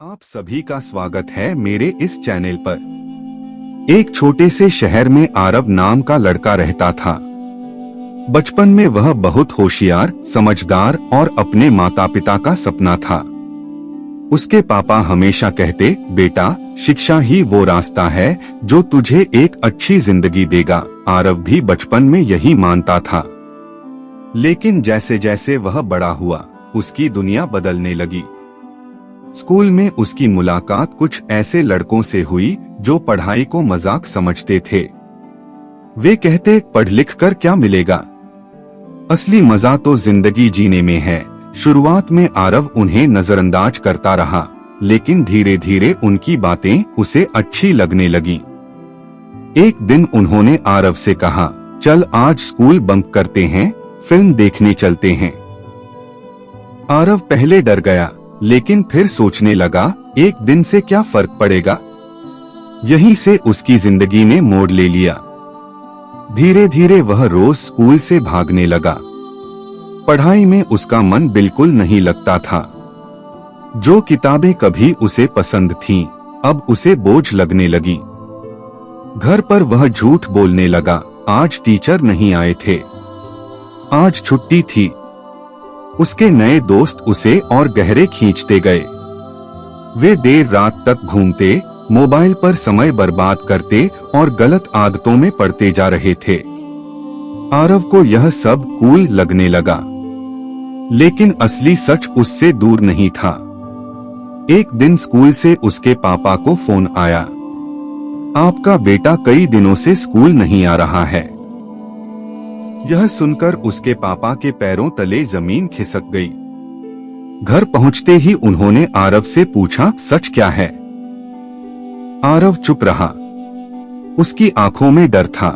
आप सभी का स्वागत है मेरे इस चैनल पर। एक छोटे से शहर में आरव नाम का लड़का रहता था। बचपन में वह बहुत होशियार, समझदार और अपने माता पिता का सपना था। उसके पापा हमेशा कहते, बेटा, शिक्षा ही वो रास्ता है जो तुझे एक अच्छी जिंदगी देगा। आरव भी बचपन में यही मानता था। लेकिन जैसे जैसे वह बड़ा हुआ, उसकी दुनिया बदलने लगी। स्कूल में उसकी मुलाकात कुछ ऐसे लड़कों से हुई जो पढ़ाई को मजाक समझते थे। वे कहते, पढ़ लिख कर क्या मिलेगा, असली मजा तो जिंदगी जीने में है। शुरुआत में आरव उन्हें नजरअंदाज करता रहा, लेकिन धीरे धीरे उनकी बातें उसे अच्छी लगने लगी। एक दिन उन्होंने आरव से कहा, चल आज स्कूल बंक करते हैं, फिल्म देखने चलते हैं। आरव पहले डर गया, लेकिन फिर सोचने लगा, एक दिन से क्या फर्क पड़ेगा। यहीं से उसकी जिंदगी ने मोड़ ले लिया। धीरे धीरे वह रोज स्कूल से भागने लगा। पढ़ाई में उसका मन बिल्कुल नहीं लगता था। जो किताबें कभी उसे पसंद थीं, अब उसे बोझ लगने लगी। घर पर वह झूठ बोलने लगा, आज टीचर नहीं आए थे, आज छुट्टी थी। उसके नए दोस्त उसे और गहरे खींचते गए। वे देर रात तक घूमते, मोबाइल पर समय बर्बाद करते और गलत आदतों में पड़ते जा रहे थे। आरव को यह सब कूल लगने लगा, लेकिन असली सच उससे दूर नहीं था। एक दिन स्कूल से उसके पापा को फोन आया, आपका बेटा कई दिनों से स्कूल नहीं आ रहा है। यह सुनकर उसके पापा के पैरों तले जमीन खिसक गई। घर पहुंचते ही उन्होंने आरव से पूछा, सच क्या है। आरव चुप रहा। उसकी आंखों में डर था।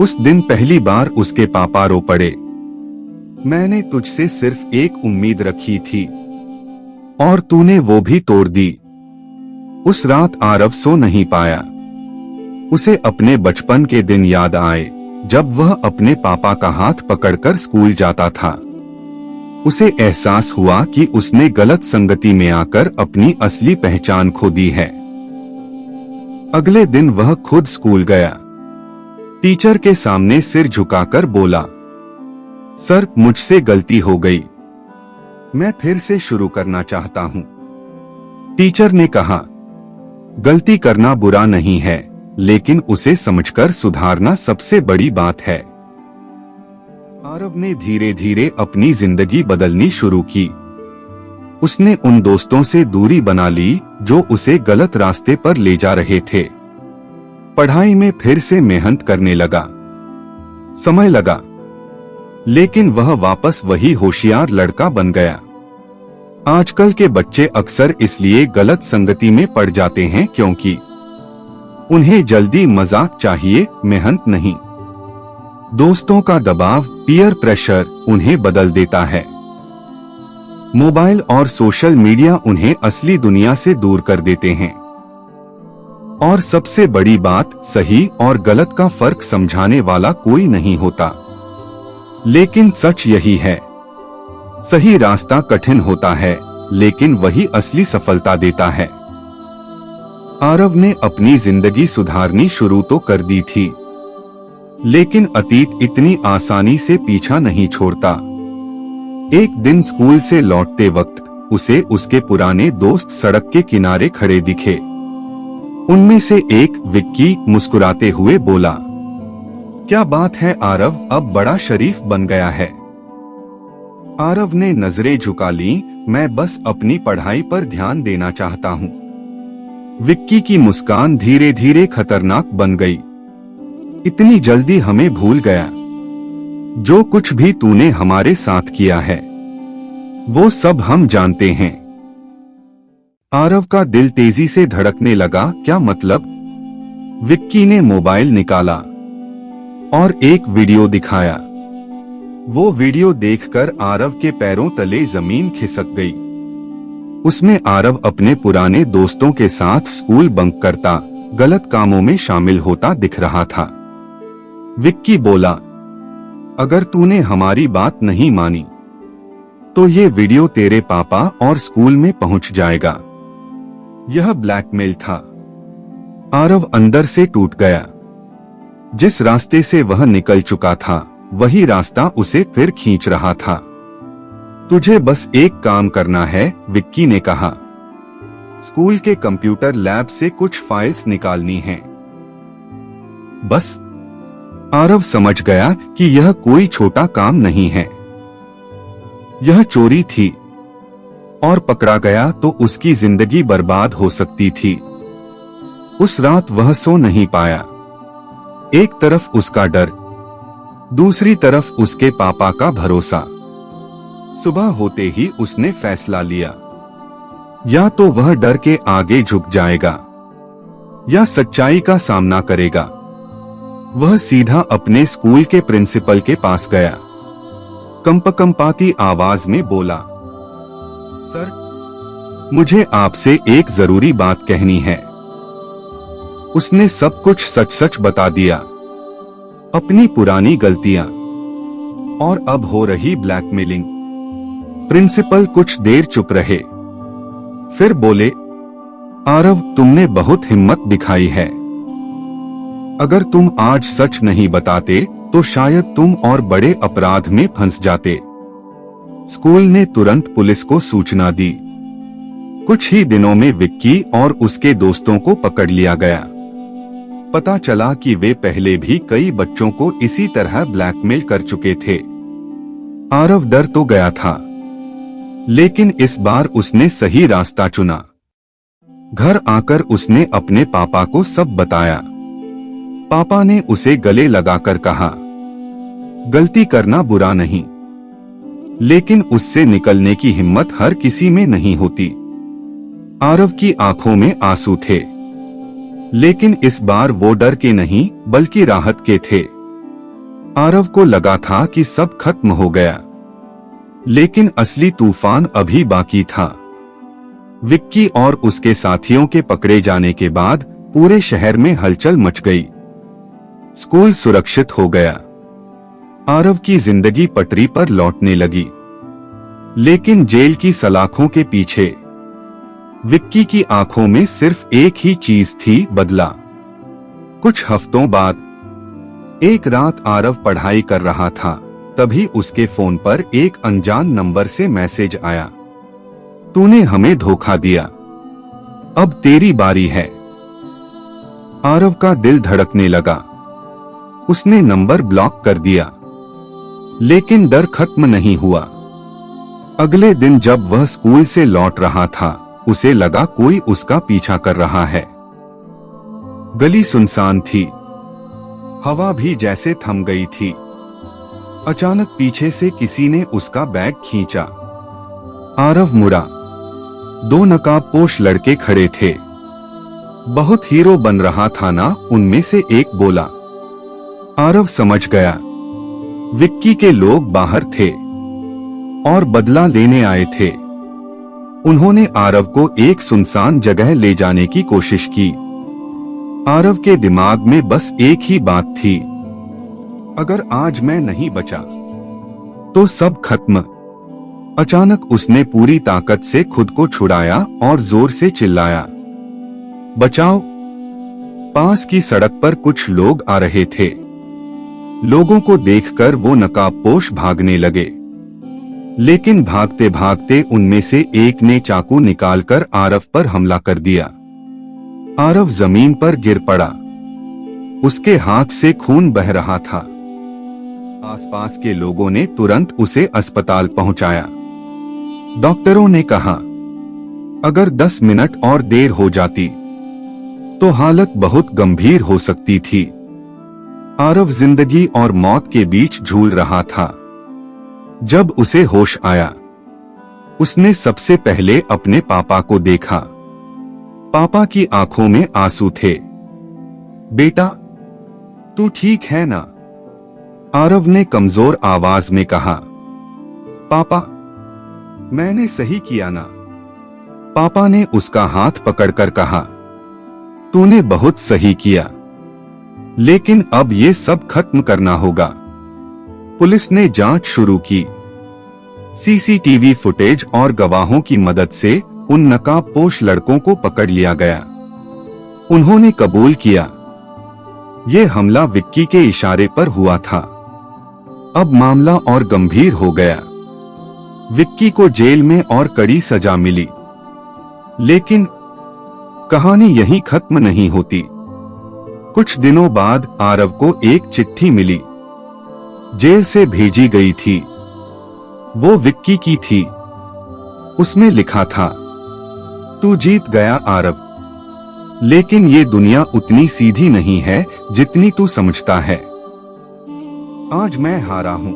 उस दिन पहली बार उसके पापा रो पड़े। मैंने तुझसे सिर्फ एक उम्मीद रखी थी और तूने वो भी तोड़ दी। उस रात आरव सो नहीं पाया। उसे अपने बचपन के दिन याद आए, जब वह अपने पापा का हाथ पकड़कर स्कूल जाता था। उसे एहसास हुआ कि उसने गलत संगति में आकर अपनी असली पहचान खो दी है। अगले दिन वह खुद स्कूल गया। टीचर के सामने सिर झुकाकर बोला, सर, मुझसे गलती हो गई, मैं फिर से शुरू करना चाहता हूं। टीचर ने कहा, गलती करना बुरा नहीं है, लेकिन उसे समझकर सुधारना सबसे बड़ी बात है। आरव ने धीरे धीरे अपनी जिंदगी बदलनी शुरू की। उसने उन दोस्तों से दूरी बना ली जो उसे गलत रास्ते पर ले जा रहे थे। पढ़ाई में फिर से मेहनत करने लगा। समय लगा, लेकिन वह वापस वही होशियार लड़का बन गया। आजकल के बच्चे अक्सर इसलिए गलत संगति में पड़ जाते हैं क्योंकि उन्हें जल्दी मजाक चाहिए, मेहनत नहीं। दोस्तों का दबाव, पीयर प्रेशर उन्हें बदल देता है। मोबाइल और सोशल मीडिया उन्हें असली दुनिया से दूर कर देते हैं। और सबसे बड़ी बात, सही और गलत का फर्क समझाने वाला कोई नहीं होता। लेकिन सच यही है, सही रास्ता कठिन होता है, लेकिन वही असली सफलता देता है। आरव ने अपनी जिंदगी सुधारनी शुरू तो कर दी थी, लेकिन अतीत इतनी आसानी से पीछा नहीं छोड़ता। एक दिन स्कूल से लौटते वक्त उसे उसके पुराने दोस्त सड़क के किनारे खड़े दिखे। उनमें से एक, विक्की, मुस्कुराते हुए बोला, क्या बात है आरव, अब बड़ा शरीफ बन गया है। आरव ने नजरें झुका ली, मैं बस अपनी पढ़ाई पर ध्यान देना चाहता हूँ। विक्की की मुस्कान धीरे धीरे खतरनाक बन गई। इतनी जल्दी हमें भूल गया। जो कुछ भी तूने हमारे साथ किया है वो सब हम जानते हैं। आरव का दिल तेजी से धड़कने लगा, क्या मतलब। विक्की ने मोबाइल निकाला और एक वीडियो दिखाया। वो वीडियो देखकर आरव के पैरों तले जमीन खिसक गई। उसमें आरव अपने पुराने दोस्तों के साथ स्कूल बंक करता, गलत कामों में शामिल होता दिख रहा था। विक्की बोला, अगर तूने हमारी बात नहीं मानी तो ये वीडियो तेरे पापा और स्कूल में पहुंच जाएगा। यह ब्लैकमेल था। आरव अंदर से टूट गया। जिस रास्ते से वह निकल चुका था वही रास्ता उसे फिर खींच रहा था। तुझे बस एक काम करना है, विक्की ने कहा। स्कूल के कंप्यूटर लैब से कुछ फाइल्स निकालनी हैं। बस। आरव समझ गया कि यह कोई छोटा काम नहीं है। यह चोरी थी और पकड़ा गया तो उसकी जिंदगी बर्बाद हो सकती थी। उस रात वह सो नहीं पाया। एक तरफ उसका डर, दूसरी तरफ उसके पापा का भरोसा। सुबह होते ही उसने फैसला लिया, या तो वह डर के आगे झुक जाएगा या सच्चाई का सामना करेगा। वह सीधा अपने स्कूल के प्रिंसिपल के पास गया। कंपकंपाती आवाज में बोला, सर, मुझे आपसे एक जरूरी बात कहनी है। उसने सब कुछ सच सच बता दिया, अपनी पुरानी गलतियां और अब हो रही ब्लैकमेलिंग। प्रिंसिपल कुछ देर चुप रहे, फिर बोले, आरव, तुमने बहुत हिम्मत दिखाई है। अगर तुम आज सच नहीं बताते तो शायद तुम और बड़े अपराध में फंस जाते। स्कूल ने तुरंत पुलिस को सूचना दी। कुछ ही दिनों में विक्की और उसके दोस्तों को पकड़ लिया गया। पता चला कि वे पहले भी कई बच्चों को इसी तरह ब्लैकमेल कर चुके थे। आरव डर तो गया था, लेकिन इस बार उसने सही रास्ता चुना। घर आकर उसने अपने पापा को सब बताया। पापा ने उसे गले लगाकर कहा, गलती करना बुरा नहीं, लेकिन उससे निकलने की हिम्मत हर किसी में नहीं होती। आरव की आंखों में आंसू थे, लेकिन इस बार वो डर के नहीं बल्कि राहत के थे। आरव को लगा था कि सब खत्म हो गया, लेकिन असली तूफान अभी बाकी था। विक्की और उसके साथियों के पकड़े जाने के बाद पूरे शहर में हलचल मच गई। स्कूल सुरक्षित हो गया। आरव की जिंदगी पटरी पर लौटने लगी, लेकिन जेल की सलाखों के पीछे विक्की की आंखों में सिर्फ एक ही चीज थी, बदला। कुछ हफ्तों बाद एक रात आरव पढ़ाई कर रहा था, तभी उसके फोन पर एक अनजान नंबर से मैसेज आया, तूने हमें धोखा दिया, अब तेरी बारी है। आरव का दिल धड़कने लगा। उसने नंबर ब्लॉक कर दिया, लेकिन डर खत्म नहीं हुआ। अगले दिन जब वह स्कूल से लौट रहा था, उसे लगा कोई उसका पीछा कर रहा है। गली सुनसान थी, हवा भी जैसे थम गई थी। अचानक पीछे से किसी ने उसका बैग खींचा। आरव मुड़ा। दो नकाबपोश लड़के खड़े थे। बहुत हीरो बन रहा था ना, उनमें से एक बोला। आरव समझ गया, विक्की के लोग बाहर थे और बदला लेने आए थे। उन्होंने आरव को एक सुनसान जगह ले जाने की कोशिश की। आरव के दिमाग में बस एक ही बात थी, अगर आज मैं नहीं बचा तो सब खत्म। अचानक उसने पूरी ताकत से खुद को छुड़ाया और जोर से चिल्लाया, बचाओ। पास की सड़क पर कुछ लोग आ रहे थे। लोगों को देखकर वो नकाबपोश भागने लगे, लेकिन भागते भागते उनमें से एक ने चाकू निकालकर आरव पर हमला कर दिया। आरव जमीन पर गिर पड़ा। उसके हाथ से खून बह रहा था। आसपास के लोगों ने तुरंत उसे अस्पताल पहुंचाया। डॉक्टरों ने कहा, अगर 10 मिनट और देर हो जाती तो हालत बहुत गंभीर हो सकती थी। आरव जिंदगी और मौत के बीच झूल रहा था। जब उसे होश आया, उसने सबसे पहले अपने पापा को देखा। पापा की आंखों में आंसू थे। बेटा, तू ठीक है ना? आरव ने कमजोर आवाज में कहा। पापा, मैंने सही किया ना? पापा ने उसका हाथ पकड़कर कहा, तूने बहुत सही किया, लेकिन अब ये सब खत्म करना होगा। पुलिस ने जांच शुरू की। सीसीटीवी फुटेज और गवाहों की मदद से उन नकाबपोश लड़कों को पकड़ लिया गया। उन्होंने कबूल किया, ये हमला विक्की के इशारे पर हुआ था। अब मामला और गंभीर हो गया। विक्की को जेल में और कड़ी सजा मिली। लेकिन कहानी यहीं खत्म नहीं होती। कुछ दिनों बाद आरव को एक चिट्ठी मिली, जेल से भेजी गई थी। वो विक्की की थी। उसमें लिखा था, तू जीत गया आरव, लेकिन ये दुनिया उतनी सीधी नहीं है जितनी तू समझता है। आज मैं हारा हूं,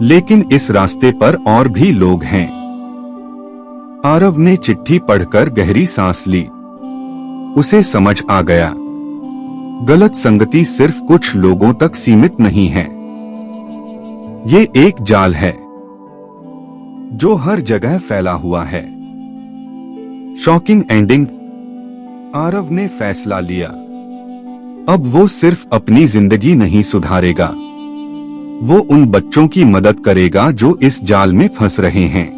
लेकिन इस रास्ते पर और भी लोग हैं। आरव ने चिट्ठी पढ़कर गहरी सांस ली। उसे समझ आ गया, गलत संगति सिर्फ कुछ लोगों तक सीमित नहीं है। ये एक जाल है जो हर जगह फैला हुआ है। Shocking ending. आरव ने फैसला लिया, अब वो सिर्फ अपनी जिंदगी नहीं सुधारेगा, वो उन बच्चों की मदद करेगा जो इस जाल में फंस रहे हैं।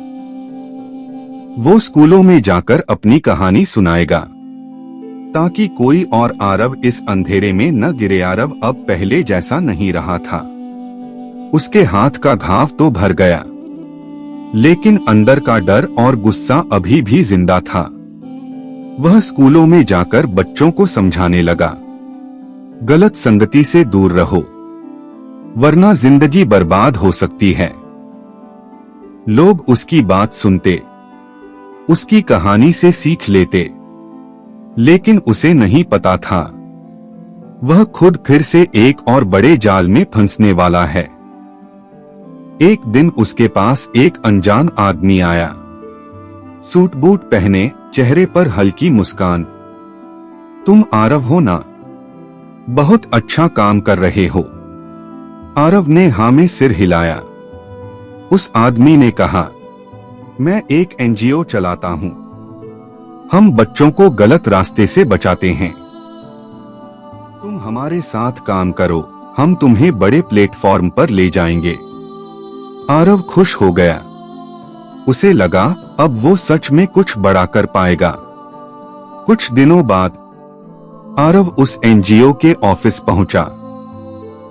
वो स्कूलों में जाकर अपनी कहानी सुनाएगा, ताकि कोई और आरव इस अंधेरे में न गिरे। आरव अब पहले जैसा नहीं रहा था। उसके हाथ का घाव तो भर गया, लेकिन अंदर का डर और गुस्सा अभी भी जिंदा था। वह स्कूलों में जाकर बच्चों को समझाने लगा, गलत संगति से दूर रहो, वरना जिंदगी बर्बाद हो सकती है। लोग उसकी बात सुनते, उसकी कहानी से सीख लेते, लेकिन उसे नहीं पता था वह खुद फिर से एक और बड़े जाल में फंसने वाला है। एक दिन उसके पास एक अनजान आदमी आया, सूट बूट पहने, चेहरे पर हल्की मुस्कान। तुम आरव हो ना? बहुत अच्छा काम कर रहे हो। आरव ने हाँ में सिर हिलाया। उस आदमी ने कहा, मैं एक एनजीओ चलाता हूं, हम बच्चों को गलत रास्ते से बचाते हैं। तुम हमारे साथ काम करो, हम तुम्हें बड़े प्लेटफॉर्म पर ले जाएंगे। आरव खुश हो गया। उसे लगा अब वो सच में कुछ बड़ा कर पाएगा। कुछ दिनों बाद आरव उस एनजीओ के ऑफिस पहुंचा।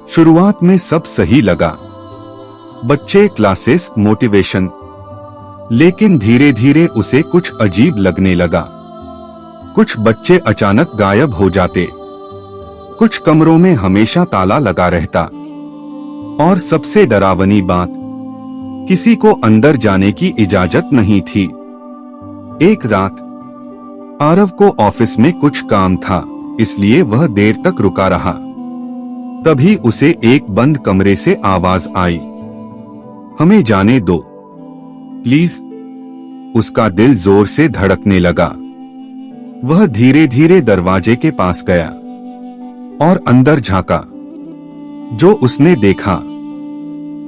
शुरुआत में सब सही लगा, बच्चे, क्लासेस, मोटिवेशन। लेकिन धीरे धीरे उसे कुछ अजीब लगने लगा। कुछ बच्चे अचानक गायब हो जाते, कुछ कमरों में हमेशा ताला लगा रहता, और सबसे डरावनी बात, किसी को अंदर जाने की इजाजत नहीं थी। एक रात आरव को ऑफिस में कुछ काम था, इसलिए वह देर तक रुका रहा। तभी उसे एक बंद कमरे से आवाज आई, हमें जाने दो प्लीज। उसका दिल जोर से धड़कने लगा। वह धीरे धीरे दरवाजे के पास गया और अंदर झांका। जो उसने देखा,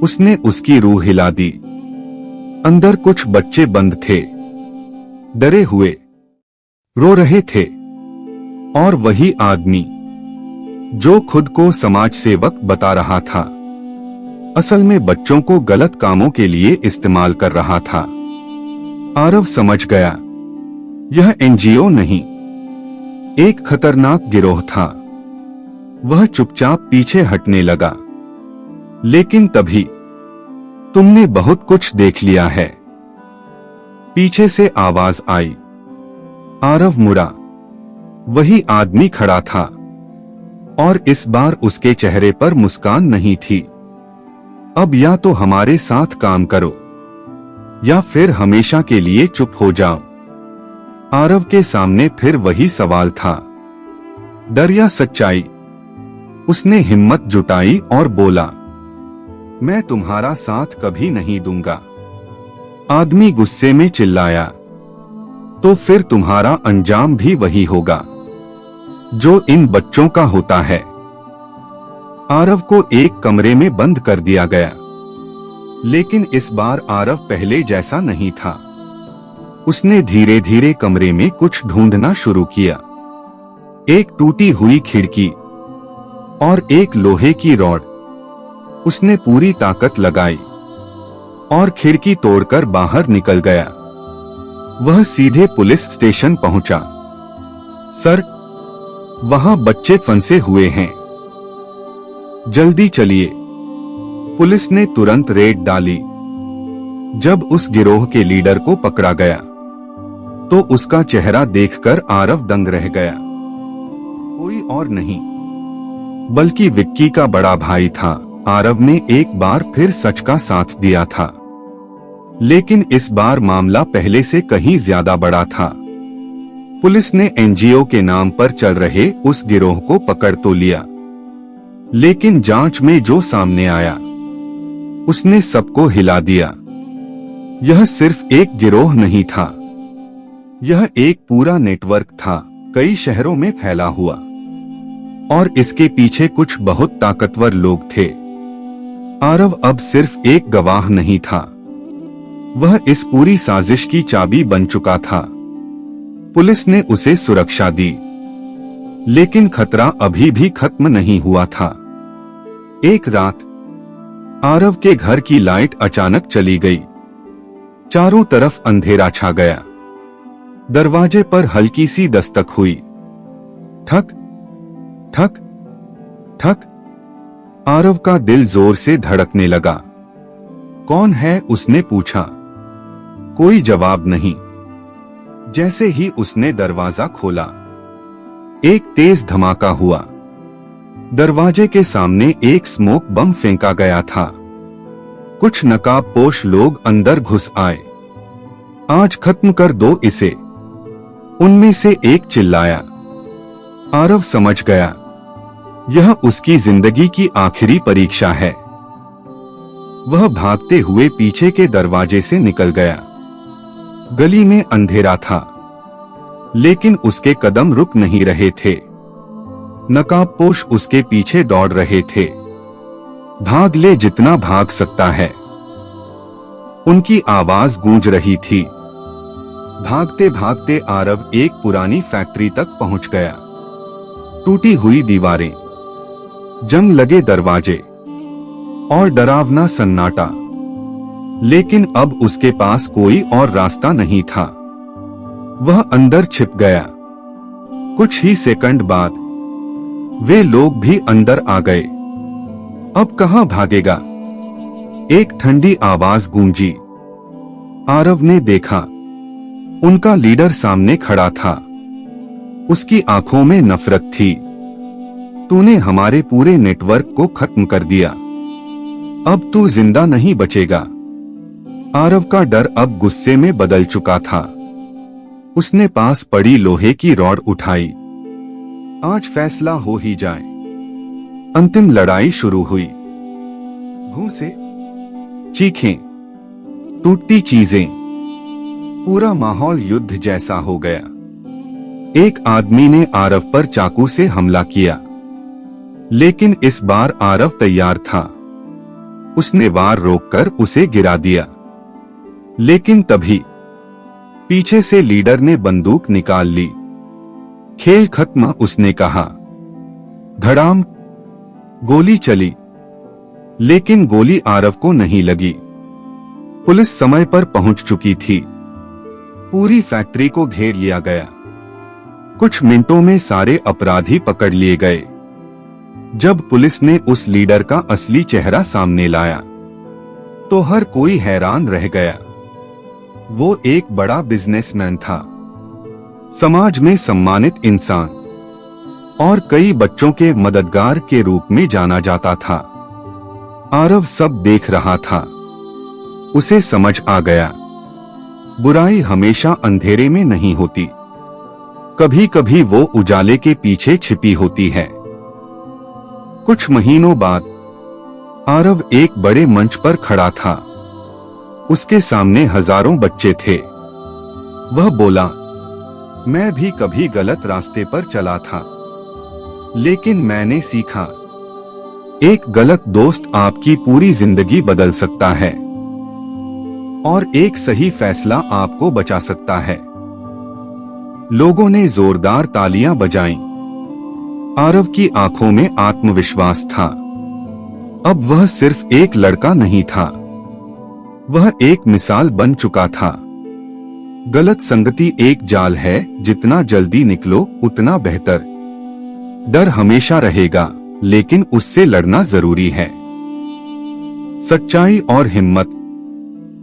उसने उसकी रूह हिला दी। अंदर कुछ बच्चे बंद थे, डरे हुए, रो रहे थे, और वही आदमी जो खुद को समाज सेवक बता रहा था, असल में बच्चों को गलत कामों के लिए इस्तेमाल कर रहा था। आरव समझ गया, यह एनजीओ नहीं, एक खतरनाक गिरोह था। वह चुपचाप पीछे हटने लगा। लेकिन तभी, तुमने बहुत कुछ देख लिया है, पीछे से आवाज आई। आरव मुड़ा। वही आदमी खड़ा था, और इस बार उसके चेहरे पर मुस्कान नहीं थी। अब या तो हमारे साथ काम करो, या फिर हमेशा के लिए चुप हो जाओ। आरव के सामने फिर वही सवाल था, डर या सच्चाई। उसने हिम्मत जुटाई और बोला, मैं तुम्हारा साथ कभी नहीं दूंगा। आदमी गुस्से में चिल्लाया, तो फिर तुम्हारा अंजाम भी वही होगा जो इन बच्चों का होता है। आरव को एक कमरे में बंद कर दिया गया। लेकिन इस बार आरव पहले जैसा नहीं था। उसने धीरे धीरे कमरे में कुछ ढूंढना शुरू किया। एक टूटी हुई खिड़की और एक लोहे की रॉड। उसने पूरी ताकत लगाई और खिड़की तोड़कर बाहर निकल गया। वह सीधे पुलिस स्टेशन पहुंचा। सर, वहां बच्चे फंसे हुए हैं, जल्दी चलिए। पुलिस ने तुरंत रेड डाली। जब उस गिरोह के लीडर को पकड़ा गया तो उसका चेहरा देखकर आरव दंग रह गया। कोई और नहीं बल्कि विक्की का बड़ा भाई था। आरव ने एक बार फिर सच का साथ दिया था, लेकिन इस बार मामला पहले से कहीं ज्यादा बड़ा था। पुलिस ने एनजीओ के नाम पर चल रहे उस गिरोह को पकड़ तो लिया, लेकिन जांच में जो सामने आया उसने सबको हिला दिया। यह सिर्फ एक गिरोह नहीं था, यह एक पूरा नेटवर्क था, कई शहरों में फैला हुआ, और इसके पीछे कुछ बहुत ताकतवर लोग थे। आरव अब सिर्फ एक गवाह नहीं था, वह इस पूरी साजिश की चाबी बन चुका था। पुलिस ने उसे सुरक्षा दी, लेकिन खतरा अभी भी खत्म नहीं हुआ था। एक रात आरव के घर की लाइट अचानक चली गई। चारों तरफ अंधेरा छा गया। दरवाजे पर हल्की सी दस्तक हुई। ठक ठक ठक। आरव का दिल जोर से धड़कने लगा। कौन है, उसने पूछा। कोई जवाब नहीं। जैसे ही उसने दरवाजा खोला, एक तेज धमाका हुआ। दरवाजे के सामने एक स्मोक बम फेंका गया था। कुछ नकाबपोश लोग अंदर घुस आए। आज खत्म कर दो इसे, उनमें से एक चिल्लाया। आरव समझ गया, यह उसकी जिंदगी की आखिरी परीक्षा है। वह भागते हुए पीछे के दरवाजे से निकल गया। गली में अंधेरा था, लेकिन उसके कदम रुक नहीं रहे थे। नकाबपोश उसके पीछे दौड़ रहे थे। भाग ले जितना भाग सकता है, उनकी आवाज गूंज रही थी। भागते भागते आरव एक पुरानी फैक्ट्री तक पहुंच गया। टूटी हुई दीवारें, जंग लगे दरवाजे और डरावना सन्नाटा, लेकिन अब उसके पास कोई और रास्ता नहीं था। वह अंदर छिप गया। कुछ ही सेकंड बाद वे लोग भी अंदर आ गए। अब कहां भागेगा? एक ठंडी आवाज गूंजी। आरव ने देखा, उनका लीडर सामने खड़ा था। उसकी आंखों में नफरत थी। तूने हमारे पूरे नेटवर्क को खत्म कर दिया, अब तू जिंदा नहीं बचेगा। आरव का डर अब गुस्से में बदल चुका था। उसने पास पड़ी लोहे की रॉड उठाई। आज फैसला हो ही जाए। अंतिम लड़ाई शुरू हुई। घूंसे, चीखें, टूटती चीजें, पूरा माहौल युद्ध जैसा हो गया। एक आदमी ने आरव पर चाकू से हमला किया, लेकिन इस बार आरव तैयार था। उसने वार रोककर उसे गिरा दिया, लेकिन तभी पीछे से लीडर ने बंदूक निकाल ली। खेल खत्म, उसने कहा। धड़ाम, गोली चली, लेकिन गोली आरव को नहीं लगी। पुलिस समय पर पहुंच चुकी थी। पूरी फैक्ट्री को घेर लिया गया। कुछ मिनटों में सारे अपराधी पकड़ लिए गए। जब पुलिस ने उस लीडर का असली चेहरा सामने लाया, तो हर कोई हैरान रह गया। वो एक बड़ा बिजनेसमैन था, समाज में सम्मानित इंसान, और कई बच्चों के मददगार के रूप में जाना जाता था। आरव सब देख रहा था। उसे समझ आ गया, बुराई हमेशा अंधेरे में नहीं होती, कभी कभी वो उजाले के पीछे छिपी होती है। कुछ महीनों बाद आरव एक बड़े मंच पर खड़ा था। उसके सामने हजारों बच्चे थे। वह बोला, मैं भी कभी गलत रास्ते पर चला था, लेकिन मैंने सीखा, एक गलत दोस्त आपकी पूरी जिंदगी बदल सकता है, और एक सही फैसला आपको बचा सकता है। लोगों ने जोरदार तालियां बजाईं। आरव की आंखों में आत्मविश्वास था। अब वह सिर्फ एक लड़का नहीं था, वह एक मिसाल बन चुका था। गलत संगति एक जाल है, जितना जल्दी निकलो उतना बेहतर। डर हमेशा रहेगा, लेकिन उससे लड़ना जरूरी है। सच्चाई और हिम्मत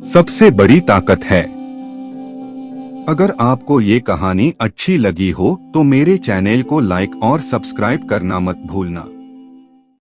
सबसे बड़ी ताकत है। अगर आपको ये कहानी अच्छी लगी हो तो मेरे चैनल को लाइक और सब्सक्राइब करना मत भूलना।